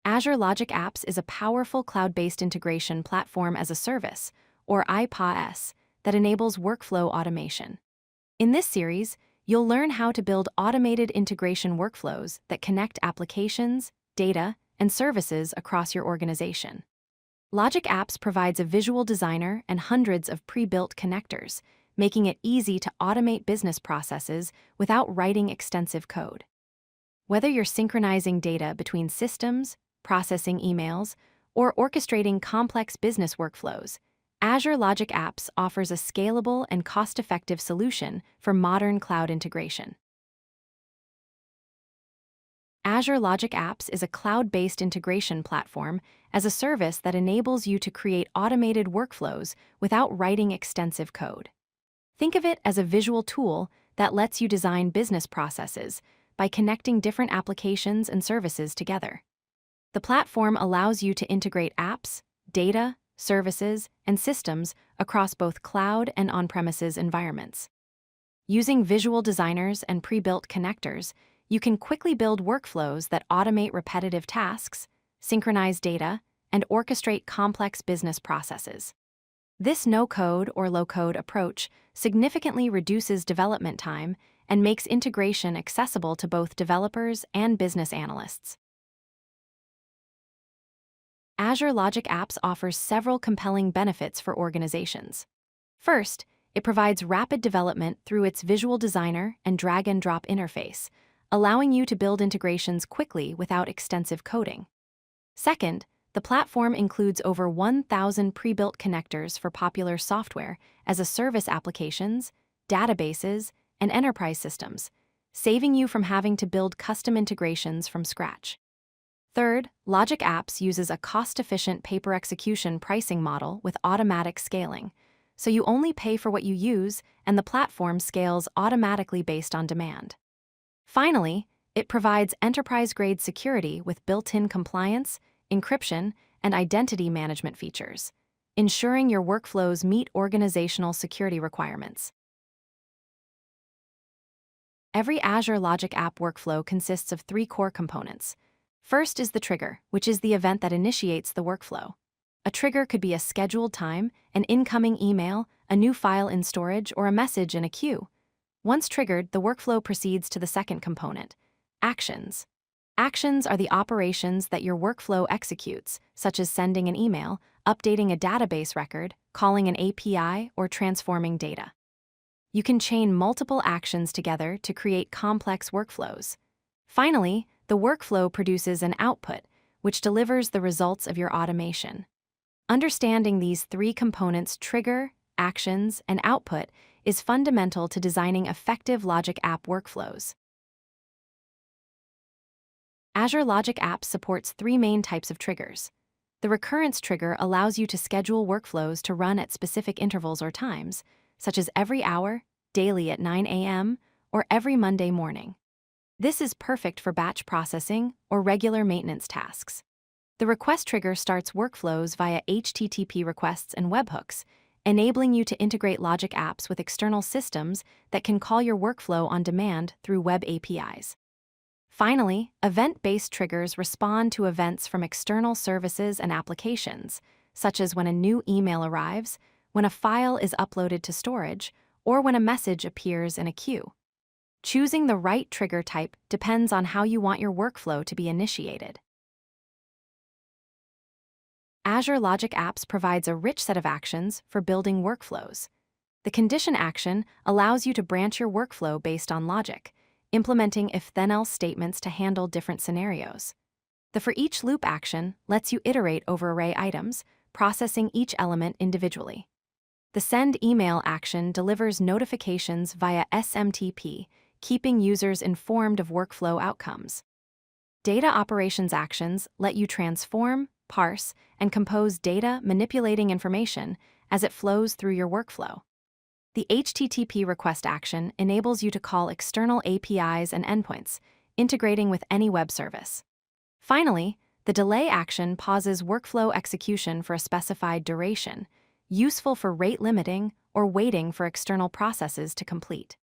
Azure Logic Apps is a powerful cloud-based integration platform as a service, or iPaaS, that enables workflow automation. In this series, you'll learn how to build automated integration workflows that connect applications, data, and services across your organization. Logic Apps provides a visual designer and hundreds of pre-built connectors, making it easy to automate business processes without writing extensive code. Whether you're synchronizing data between systems, processing emails, or orchestrating complex business workflows, Azure Logic Apps offers a scalable and cost-effective solution for modern cloud integration. Azure Logic Apps is a cloud-based integration platform as a service that enables you to create automated workflows without writing extensive code. Think of it as a visual tool that lets you design business processes by connecting different applications and services together. The platform allows you to integrate apps, data, services, and systems across both cloud and on-premises environments. Using visual designers and pre-built connectors, you can quickly build workflows that automate repetitive tasks, synchronize data, and orchestrate complex business processes. This no-code or low-code approach significantly reduces development time and makes integration accessible to both developers and business analysts. Azure Logic Apps offers several compelling benefits for organizations. First, it provides rapid development through its visual designer and drag-and-drop interface, allowing you to build integrations quickly without extensive coding. Second, the platform includes over 1,000 pre-built connectors for popular software as a service applications, databases, and enterprise systems, saving you from having to build custom integrations from scratch. Third, Logic Apps uses a cost-efficient pay-per-execution pricing model with automatic scaling, so you only pay for what you use and the platform scales automatically based on demand. Finally, it provides enterprise-grade security with built-in compliance, encryption, and identity management features, ensuring your workflows meet organizational security requirements. Every Azure Logic App workflow consists of three core components. First is the trigger, which is the event that initiates the workflow. A trigger could be a scheduled time, an incoming email, a new file in storage, or a message in a queue. Once triggered, the workflow proceeds to the second component, actions. Actions are the operations that your workflow executes, such as sending an email, updating a database record, calling an API, or transforming data. You can chain multiple actions together to create complex workflows. Finally, the workflow produces an output, which delivers the results of your automation. Understanding these three components, trigger, actions, and output, is fundamental to designing effective Logic App workflows. Azure Logic Apps supports three main types of triggers. The recurrence trigger allows you to schedule workflows to run at specific intervals or times, such as every hour, daily at 9 a.m., or every Monday morning. This is perfect for batch processing or regular maintenance tasks. The request trigger starts workflows via HTTP requests and webhooks, enabling you to integrate Logic Apps with external systems that can call your workflow on demand through web APIs. Finally, event-based triggers respond to events from external services and applications, such as when a new email arrives, when a file is uploaded to storage, or when a message appears in a queue. Choosing the right trigger type depends on how you want your workflow to be initiated. Azure Logic Apps provides a rich set of actions for building workflows. The condition action allows you to branch your workflow based on logic, implementing if-then-else statements to handle different scenarios. The for-each-loop action lets you iterate over array items, processing each element individually. The send email action delivers notifications via SMTP, keeping users informed of workflow outcomes. Data operations actions let you transform, parse, and compose data, manipulating information as it flows through your workflow. The HTTP request action enables you to call external APIs and endpoints, integrating with any web service. Finally, the delay action pauses workflow execution for a specified duration, useful for rate limiting or waiting for external processes to complete.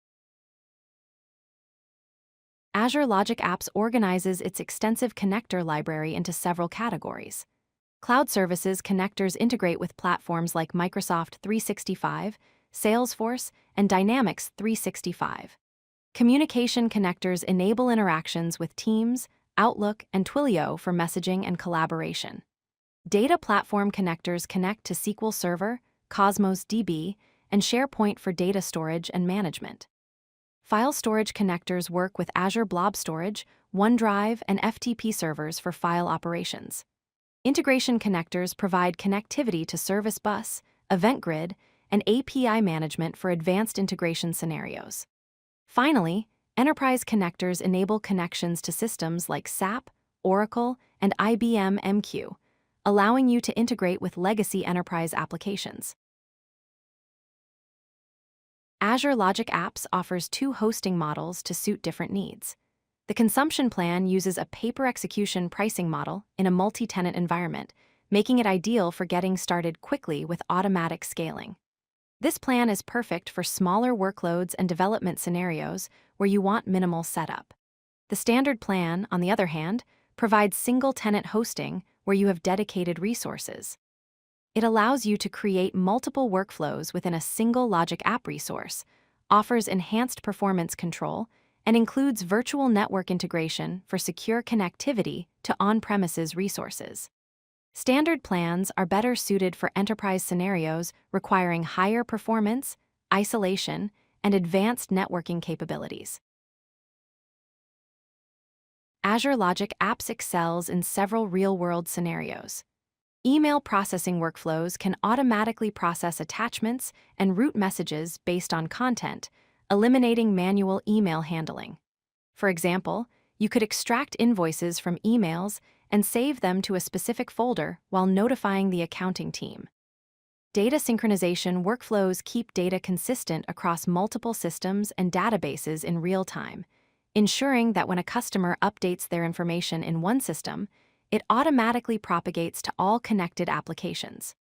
Azure Logic Apps organizes its extensive connector library into several categories. Cloud services connectors integrate with platforms like Microsoft 365, Salesforce, and Dynamics 365. Communication connectors enable interactions with Teams, Outlook, and Twilio for messaging and collaboration. Data platform connectors connect to SQL Server, Cosmos DB, and SharePoint for data storage and management. File storage connectors work with Azure Blob Storage, OneDrive, and FTP servers for file operations. Integration connectors provide connectivity to Service Bus, Event Grid, and API management for advanced integration scenarios. Finally, enterprise connectors enable connections to systems like SAP, Oracle, and IBM MQ, allowing you to integrate with legacy enterprise applications. Azure Logic Apps offers two hosting models to suit different needs. The consumption plan uses a pay-per-execution pricing model in a multi-tenant environment, making it ideal for getting started quickly with automatic scaling. This plan is perfect for smaller workloads and development scenarios where you want minimal setup. The standard plan, on the other hand, provides single-tenant hosting where you have dedicated resources. It allows you to create multiple workflows within a single Logic App resource, offers enhanced performance control, and includes virtual network integration for secure connectivity to on-premises resources. Standard plans are better suited for enterprise scenarios requiring higher performance, isolation, and advanced networking capabilities. Azure Logic Apps excels in several real-world scenarios. Email processing workflows can automatically process attachments and route messages based on content, eliminating manual email handling. For example, you could extract invoices from emails and save them to a specific folder while notifying the accounting team. Data synchronization workflows keep data consistent across multiple systems and databases in real time, ensuring that when a customer updates their information in one system, it automatically propagates to all connected applications.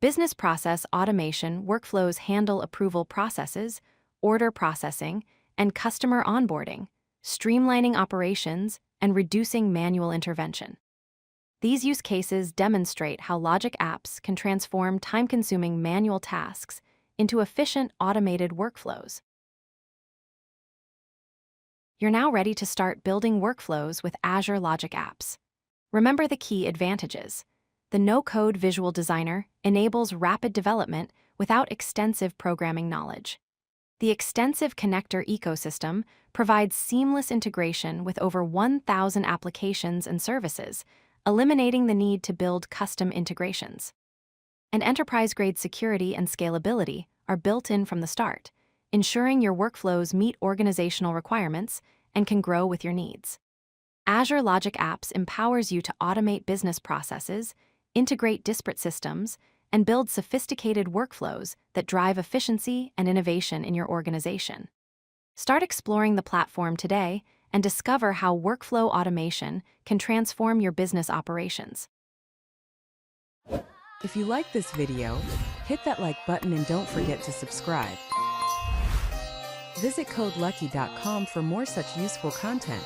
Business process automation workflows handle approval processes, order processing, and customer onboarding, streamlining operations and reducing manual intervention. These use cases demonstrate how Logic Apps can transform time-consuming manual tasks into efficient automated workflows. You're now ready to start building workflows with Azure Logic Apps. Remember the key advantages. The no-code visual designer enables rapid development without extensive programming knowledge. The extensive connector ecosystem provides seamless integration with over 1,000 applications and services, eliminating the need to build custom integrations. And enterprise-grade security and scalability are built in from the start, ensuring your workflows meet organizational requirements and can grow with your needs. Azure Logic Apps empowers you to automate business processes, integrate disparate systems, and build sophisticated workflows that drive efficiency and innovation in your organization. Start exploring the platform today and discover how workflow automation can transform your business operations. If you like this video, hit that like button and don't forget to subscribe. Visit codelucky.com for more such useful content.